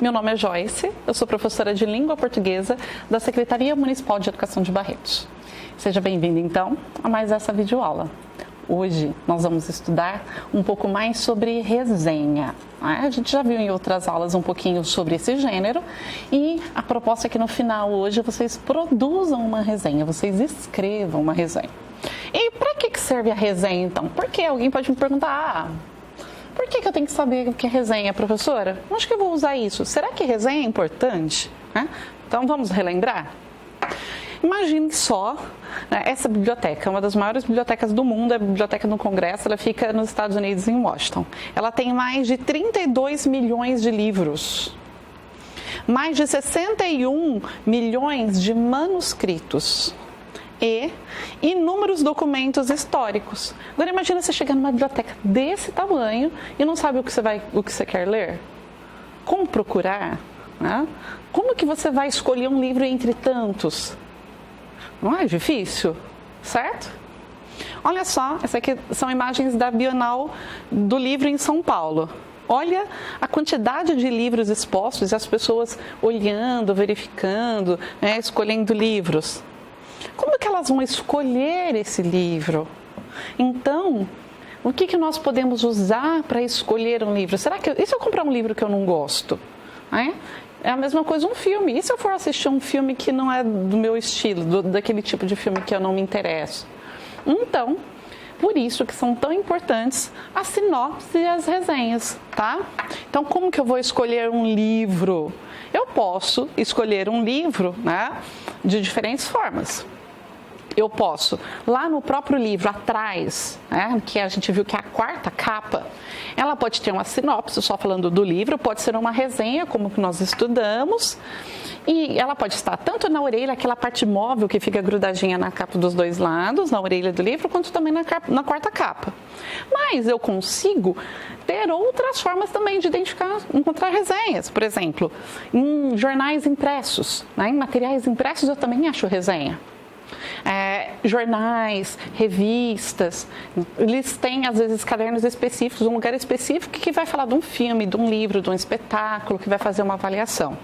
Meu nome é Joyce, eu sou professora de língua portuguesa da Secretaria Municipal de Educação de Barretos. Seja bem-vindo, então, a mais essa videoaula. Hoje nós vamos estudar um pouco mais sobre resenha. A gente já viu em outras aulas um pouquinho sobre esse gênero e a proposta é que no final hoje vocês produzam uma resenha, vocês escrevam uma resenha. E para que serve a resenha, então? Porque alguém pode me perguntar, por que eu tenho que saber o que é resenha, professora? Onde que eu vou usar isso? Será que resenha é importante? Então vamos relembrar? Imagine só, essa biblioteca, uma das maiores bibliotecas do mundo, é a Biblioteca do Congresso, ela fica nos Estados Unidos, em Washington. Ela tem mais de 32 milhões de livros, mais de 61 milhões de manuscritos e inúmeros documentos históricos. Agora imagina você chegar numa biblioteca desse tamanho e não sabe o que você quer ler. Como procurar? Como que você vai escolher um livro entre tantos? Não é difícil, certo? Olha só, essas aqui são imagens da Bienal do Livro em São Paulo. Olha a quantidade de livros expostos e as pessoas olhando, verificando, escolhendo livros. Como que elas vão escolher esse livro? Então, o que nós podemos usar para escolher um livro? E se eu comprar um livro que eu não gosto? É a mesma coisa um filme. E se eu for assistir um filme que não é do meu estilo, daquele tipo de filme que eu não me interesso? Então, por isso que são tão importantes a sinopse e as resenhas, tá? Então, como que eu vou escolher um livro? Eu posso escolher um livro, de diferentes formas. Eu posso, lá no próprio livro, atrás, que a gente viu que é a quarta capa, ela pode ter uma sinopse, só falando do livro, pode ser uma resenha, como que nós estudamos, e ela pode estar tanto na orelha, aquela parte móvel que fica grudadinha na capa dos dois lados, na orelha do livro, quanto também na quarta capa. Mas eu consigo ter outras formas também de encontrar resenhas. Por exemplo, em jornais impressos, em materiais impressos eu também acho resenha. Jornais, revistas, eles têm às vezes cadernos específicos, um lugar específico que vai falar de um filme, de um livro, de um espetáculo, que vai fazer uma avaliação.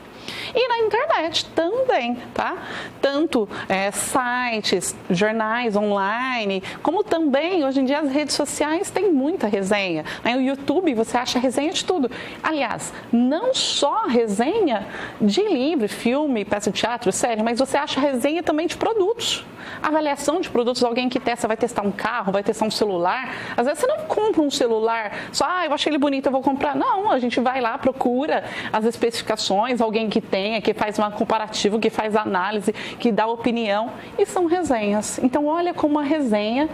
E na internet também, tá? Tanto sites, jornais online, como também, hoje em dia, as redes sociais têm muita resenha. No YouTube você acha resenha de tudo. Aliás, não só resenha de livro, filme, peça de teatro, série, mas você acha resenha também de produtos. Avaliação de produtos, alguém que testa, vai testar um carro, vai testar um celular. Às vezes você não compra um celular, só, eu achei ele bonito, eu vou comprar. Não, a gente vai lá, procura as especificações, alguém que tenha, que faz um comparativo, que faz análise, que dá opinião, e são resenhas. Então, olha como a resenha,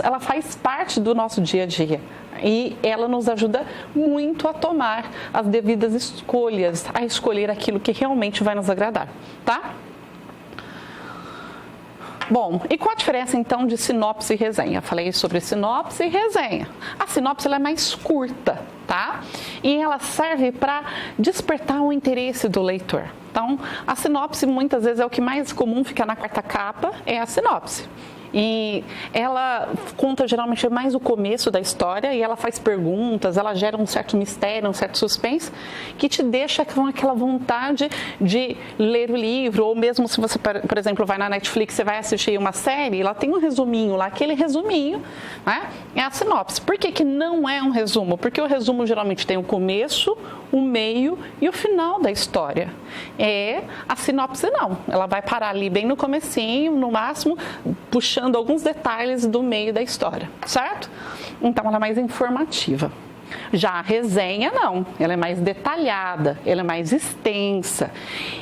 ela faz parte do nosso dia a dia. E ela nos ajuda muito a tomar as devidas escolhas, a escolher aquilo que realmente vai nos agradar, tá? Bom, e qual a diferença então de sinopse e resenha? Falei sobre sinopse e resenha. A sinopse ela é mais curta, tá? E ela serve para despertar o interesse do leitor. Então, a sinopse muitas vezes é o que mais comum, fica na quarta capa, é a sinopse. E ela conta geralmente mais o começo da história e ela faz perguntas, ela gera um certo mistério, um certo suspense que te deixa com aquela vontade de ler o livro, ou mesmo se você, por exemplo, vai na Netflix, você vai assistir uma série, ela tem um resuminho lá, aquele resuminho, é a sinopse. Por que não é um resumo? Porque o resumo geralmente tem o começo, o meio e o final da história. A sinopse não, ela vai parar ali bem no comecinho, no máximo, puxando alguns detalhes do meio da história, certo? Então ela é mais informativa. Já a resenha não, ela é mais detalhada, ela é mais extensa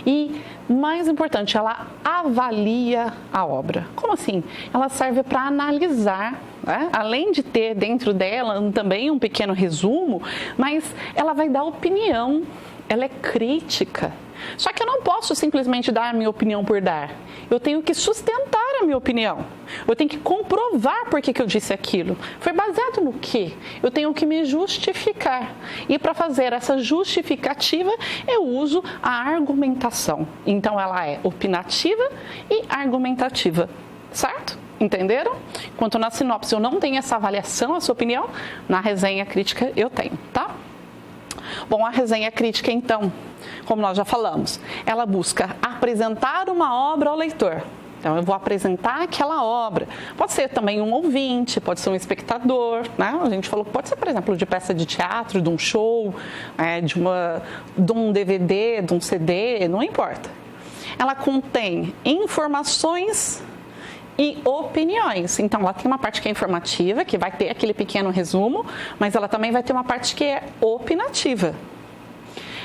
e, mais importante, ela avalia a obra. Como assim? Ela serve para analisar, além de ter dentro dela também um pequeno resumo, mas ela vai dar opinião, ela é crítica. Só que eu não posso simplesmente dar a minha opinião por dar. Eu tenho que sustentar a minha opinião. Eu tenho que comprovar por que eu disse aquilo. Foi baseado no quê? Eu tenho que me justificar. E para fazer essa justificativa, eu uso a argumentação. Então, ela é opinativa e argumentativa. Certo? Entenderam? Enquanto na sinopse eu não tenho essa avaliação, essa opinião, na resenha crítica eu tenho, tá? Bom, a resenha crítica, então, como nós já falamos, ela busca apresentar uma obra ao leitor. Então, eu vou apresentar aquela obra. Pode ser também um ouvinte, pode ser um espectador, né? A gente falou que pode ser, por exemplo, de peça de teatro, de um show, de um DVD, de um CD, não importa. Ela contém informações e opiniões. Então, ela tem uma parte que é informativa, que vai ter aquele pequeno resumo, mas ela também vai ter uma parte que é opinativa.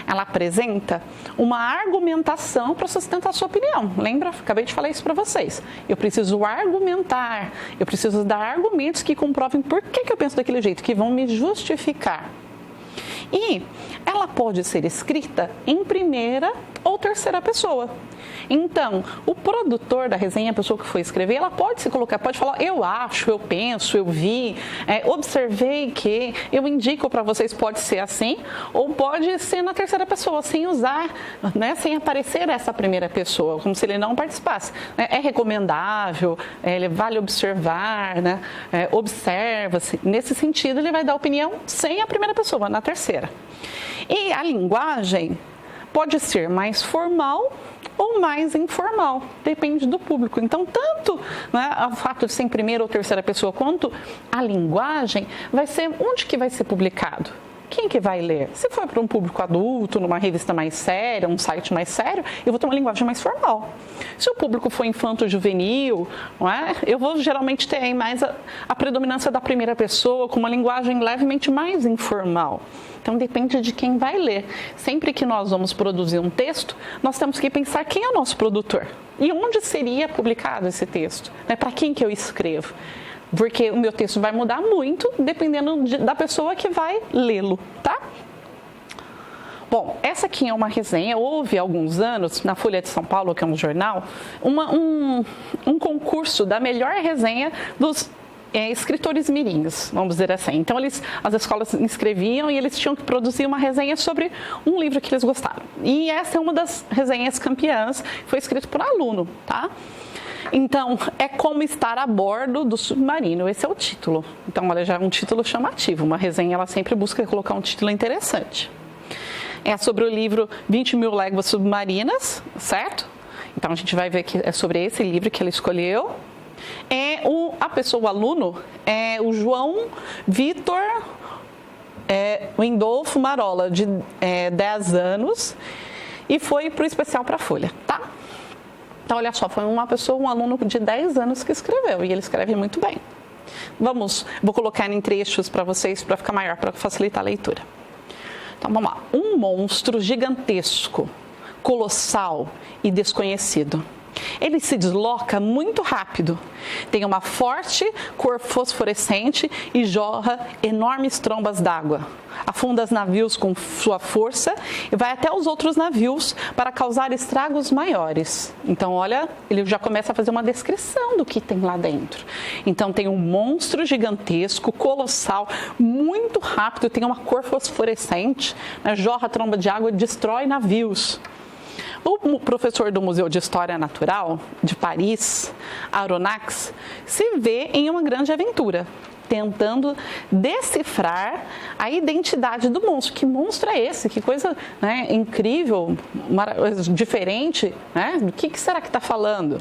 Ela apresenta uma argumentação para sustentar a sua opinião. Lembra? Acabei de falar isso para vocês. Eu preciso argumentar, eu preciso dar argumentos que comprovem por que eu penso daquele jeito, que vão me justificar. E ela pode ser escrita em primeira ou terceira pessoa. Então, o produtor da resenha, a pessoa que foi escrever, ela pode se colocar, pode falar, eu acho, eu penso, eu vi, observei que, eu indico para vocês, pode ser assim, ou pode ser na terceira pessoa, sem usar, né, sem aparecer essa primeira pessoa, como se ele não participasse. É recomendável, vale observar, né, observa-se. Nesse sentido, ele vai dar opinião sem a primeira pessoa, na terceira. E a linguagem pode ser mais formal ou mais informal, depende do público. Então, tanto, né, o fato de ser em primeira ou terceira pessoa, quanto a linguagem, vai ser onde que vai ser publicado. Quem que vai ler? Se for para um público adulto, numa revista mais séria, um site mais sério, eu vou ter uma linguagem mais formal. Se o público for infanto-juvenil, eu vou geralmente ter mais a predominância da primeira pessoa, com uma linguagem levemente mais informal. Então, depende de quem vai ler. Sempre que nós vamos produzir um texto, nós temos que pensar quem é o nosso produtor. E onde seria publicado esse texto? Para quem que eu escrevo? Porque o meu texto vai mudar muito dependendo da pessoa que vai lê-lo, tá? Bom, essa aqui é uma resenha. Houve há alguns anos, na Folha de São Paulo, que é um jornal, um concurso da melhor resenha dos escritores mirins, vamos dizer assim. Então, as escolas inscreviam e eles tinham que produzir uma resenha sobre um livro que eles gostaram. E essa é uma das resenhas campeãs, foi escrito por aluno, tá? Então, é como estar a bordo do submarino, esse é o título. Então, olha, já é um título chamativo. Uma resenha, ela sempre busca colocar um título interessante. É sobre o livro 20.000 Léguas Submarinas, certo? Então, a gente vai ver que é sobre esse livro que ela escolheu. O aluno é o João Vitor Windolfo Marola, de 10 anos, e foi para o especial para a Folha, tá? Então, olha só, foi um aluno de 10 anos que escreveu, e ele escreve muito bem. Vou colocar em trechos para vocês, para ficar maior, para facilitar a leitura. Então, vamos lá. Um monstro gigantesco, colossal e desconhecido. Ele se desloca muito rápido, tem uma forte cor fosforescente e jorra enormes trombas d'água. Afunda os navios com sua força e vai até os outros navios para causar estragos maiores. Então, olha, ele já começa a fazer uma descrição do que tem lá dentro. Então, tem um monstro gigantesco, colossal, muito rápido, tem uma cor fosforescente, né, jorra tromba de água e destrói navios. O professor do Museu de História Natural de Paris, Aronnax, se vê em uma grande aventura, tentando decifrar a identidade do monstro. Que monstro é esse? Que coisa, né, incrível, diferente, né? Do que será que está falando?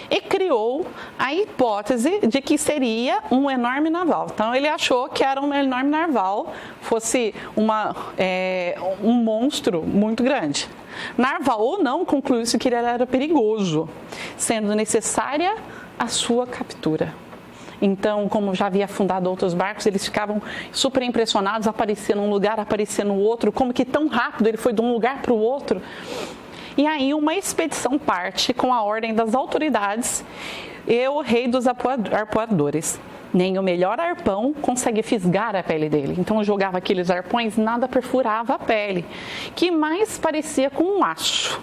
E criou a hipótese de que seria um enorme narval. Então, ele achou que era um enorme narval, fosse um monstro muito grande. Narval ou não, concluiu-se que ele era perigoso, sendo necessária a sua captura. Então, como já havia afundado outros barcos, eles ficavam super impressionados, aparecia num lugar, aparecia no outro, como que tão rápido ele foi de um lugar para o outro. E aí uma expedição parte com a ordem das autoridades e o rei dos arpoadores. Nem o melhor arpão consegue fisgar a pele dele. Então, jogava aqueles arpões, nada perfurava a pele, que mais parecia com um aço.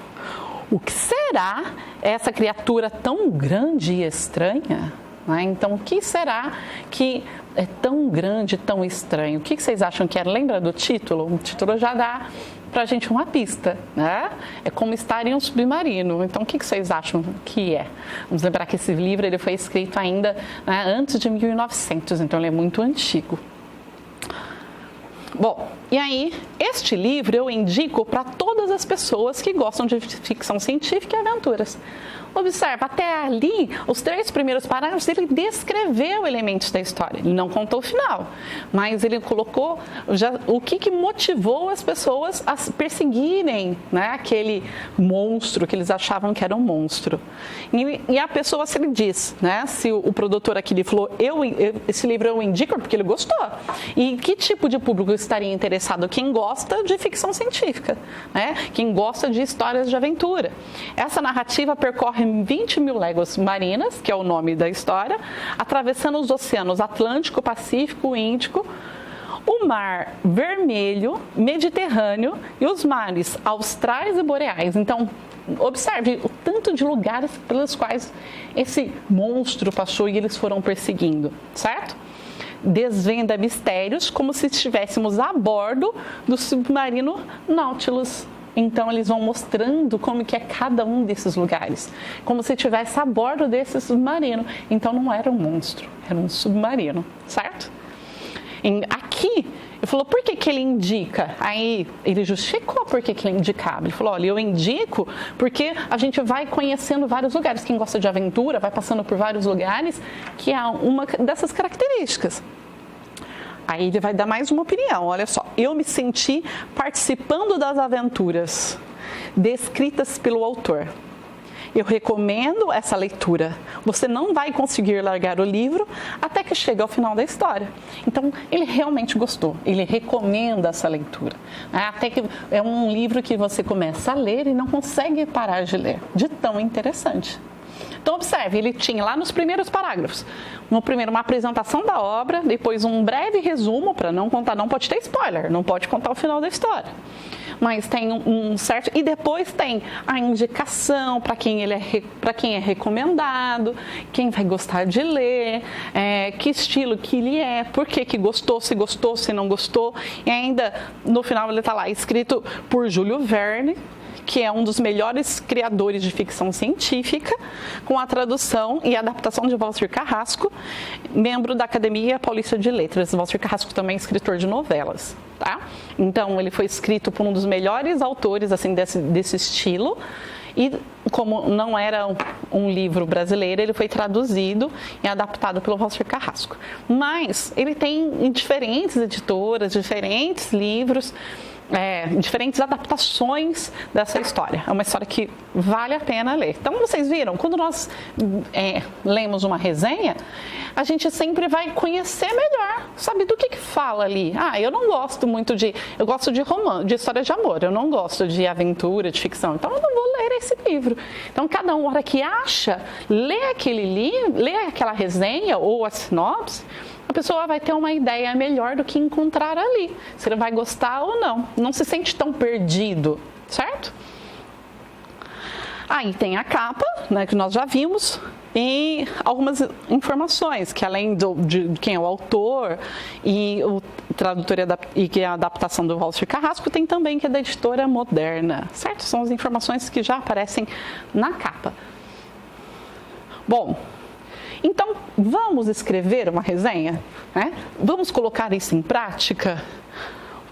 O que será essa criatura tão grande e estranha? Então, o que será que é tão grande, tão estranho? O que vocês acham que era? Lembra do título? O título já dá para a gente uma pista, né? É como estar em um submarino. Então, o que vocês acham que é? Vamos lembrar que esse livro ele foi escrito ainda, né, antes de 1900, então ele é muito antigo. Bom, E aí, este livro eu indico para todas as pessoas que gostam de ficção científica e aventuras. Observa, até ali, os 3 primeiros parágrafos, ele descreveu elementos da história. Ele não contou o final, mas ele colocou já o que motivou as pessoas a perseguirem, né, aquele monstro que eles achavam que era um monstro. E a pessoa, se ele diz, né, se o produtor aqui lhe falou, esse livro eu indico porque ele gostou. E que tipo de público estaria interessado? Quem gosta de ficção científica, né? Quem gosta de histórias de aventura. Essa narrativa percorre 20 mil léguas marinas, que é o nome da história, atravessando os oceanos Atlântico, Pacífico, Índico, o Mar Vermelho, Mediterrâneo e os mares austrais e boreais. Então, observe o tanto de lugares pelos quais esse monstro passou e eles foram perseguindo, certo? Desvenda mistérios como se estivéssemos a bordo do submarino Nautilus. Então, eles vão mostrando como que é cada um desses lugares, como se estivesse a bordo desse submarino. Então, não era um monstro, era um submarino, certo? Aqui, ele falou, por que ele indica? Aí, ele justificou por que ele indicava. Ele falou, olha, eu indico porque a gente vai conhecendo vários lugares. Quem gosta de aventura vai passando por vários lugares, que há uma dessas características. Aí ele vai dar mais uma opinião, olha só. Eu me senti participando das aventuras descritas pelo autor. Eu recomendo essa leitura. Você não vai conseguir largar o livro até que chegue ao final da história. Então, ele realmente gostou. Ele recomenda essa leitura. Até que é um livro que você começa a ler e não consegue parar de ler, de tão interessante. Então, observe, ele tinha lá nos primeiros parágrafos, no primeiro uma apresentação da obra, depois um breve resumo, para não contar, não pode ter spoiler, não pode contar o final da história. Mas tem um certo... E depois tem a indicação para quem é recomendado, quem vai gostar de ler, que estilo que ele é, por que gostou, se não gostou. E ainda, no final, ele está lá, escrito por Júlio Verne, que é um dos melhores criadores de ficção científica, com a tradução e adaptação de Walter Carrasco, membro da Academia Paulista de Letras. Walter Carrasco também é escritor de novelas, tá? Então, ele foi escrito por um dos melhores autores assim, desse estilo, e como não era um livro brasileiro, ele foi traduzido e adaptado pelo Walter Carrasco. Mas ele tem em diferentes editoras, diferentes livros, diferentes adaptações dessa história. É uma história que vale a pena ler. Então, vocês viram, quando nós lemos uma resenha, a gente sempre vai conhecer melhor, sabe, do que fala ali. Eu não gosto muito eu gosto de romance, de história de amor, eu não gosto de aventura, de ficção, então eu não vou ler esse livro. Então, cada hora que acha, lê aquele livro, lê aquela resenha ou a sinopse, a pessoa vai ter uma ideia melhor do que encontrar ali, se ele vai gostar ou não. Não se sente tão perdido, certo? Aí tem a capa, né, que nós já vimos, e algumas informações, que além de quem é o autor e o tradutor e que é a adaptação do Walter Carrasco, tem também que é da editora Moderna, certo? São as informações que já aparecem na capa. Bom, então, vamos escrever uma resenha, né? Vamos colocar isso em prática?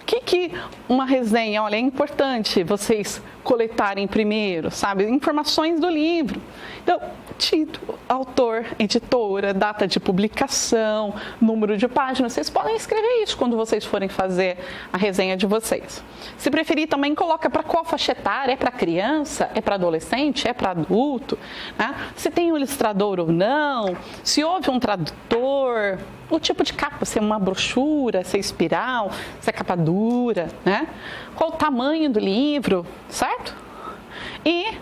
O que uma resenha, olha, é importante vocês coletarem primeiro, sabe? Informações do livro. Então, título, autor, editora, data de publicação, número de páginas. Vocês podem escrever isso quando vocês forem fazer a resenha de vocês. Se preferir, também coloca para qual faixa etária. É para criança? É para adolescente? É para adulto? Né? Se tem um ilustrador ou não? Se houve um tradutor? O tipo de capa, se é uma brochura, se é espiral, se é capa dura, né? Qual o tamanho do livro, certo? E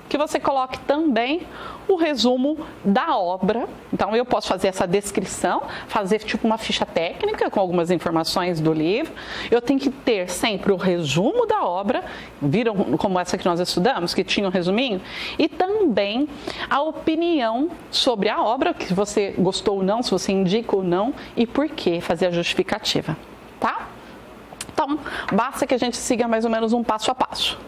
que você coloque também o resumo da obra. Então, eu posso fazer essa descrição, fazer tipo uma ficha técnica com algumas informações do livro. Eu tenho que ter sempre o resumo da obra, viram como essa que nós estudamos, que tinha um resuminho? E também a opinião sobre a obra, que você gostou ou não, se você indica ou não, e por que, fazer a justificativa, tá? Então, basta que a gente siga mais ou menos um passo a passo.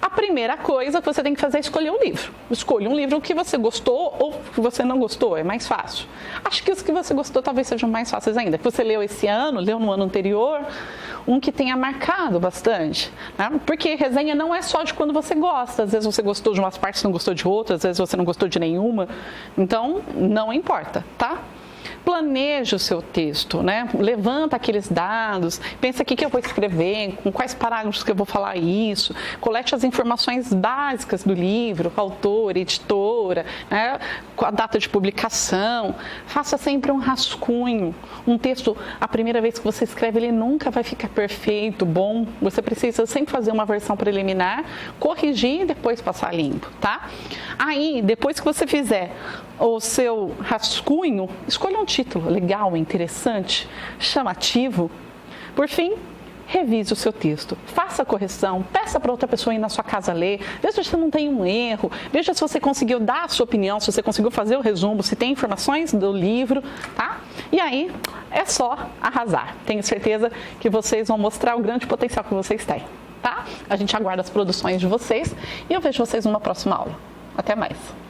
A primeira coisa que você tem que fazer é escolher um livro. Escolha um livro que você gostou ou que você não gostou, é mais fácil. Acho que os que você gostou talvez sejam mais fáceis ainda. Que você leu esse ano, leu no ano anterior, um que tenha marcado bastante. Né? Porque resenha não é só de quando você gosta. Às vezes você gostou de umas partes e não gostou de outras, às vezes você não gostou de nenhuma. Então, não importa, tá? Planeje o seu texto, né? Levanta aqueles dados, pensa o que eu vou escrever, com quais parágrafos que eu vou falar isso, colete as informações básicas do livro, autor, editora, né? Com a data de publicação, faça sempre um rascunho. Um texto, a primeira vez que você escreve, ele nunca vai ficar perfeito, bom, você precisa sempre fazer uma versão preliminar, corrigir e depois passar limpo, tá? Aí, depois que você fizer o seu rascunho, escolha um título legal, interessante, chamativo. Por fim, revise o seu texto, faça a correção, peça para outra pessoa ir na sua casa ler, veja se não tem um erro, veja se você conseguiu dar a sua opinião, se você conseguiu fazer o resumo, se tem informações do livro, tá? E aí, é só arrasar. Tenho certeza que vocês vão mostrar o grande potencial que vocês têm, tá? A gente aguarda as produções de vocês e eu vejo vocês numa próxima aula. Até mais!